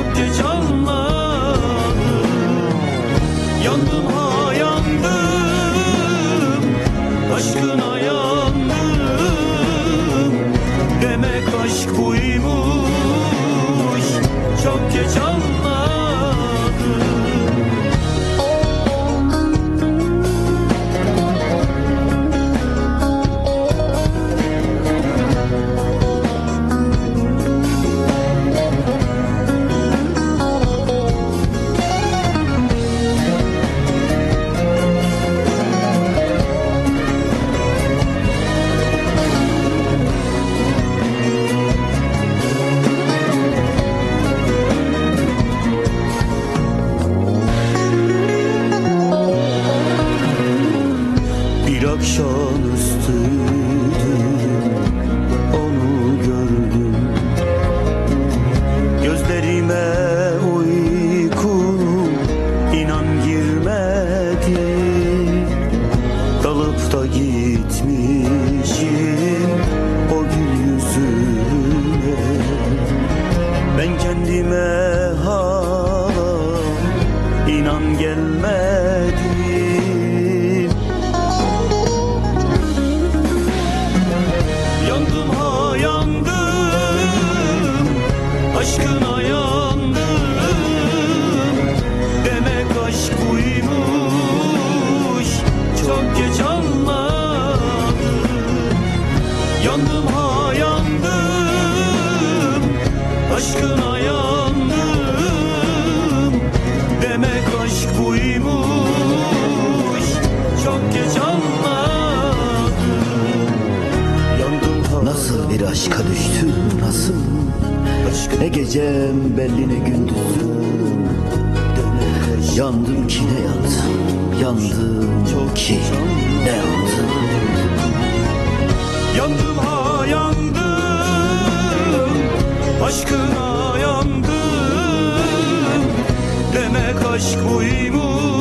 çok geç anladım. Yandım ha yandım, aşkına yandım. Demek aşk buymuş, çok geç anladım. Akşamüstüydü, onu gördüm. Gözlerime uyku inan girmedi. Dalıp da gitmişim o gül yüzüne. Ben kendime hala inan gelmedi. Yandım ha yandım, aşkına yandım. Demek aşk buymuş, çok geç anladım. Yandım ha yandım, aşkına yandım. Demek aşk buymuş, çok geç anladım. Nasıl bir aşka düştüm, nasıl? Ne gecem belli ne gündüzüm. Yandım ki ne yandım, yandım ki ne yandım. Yandım ha yandım, aşkına yandım. Demek aşk buymuş,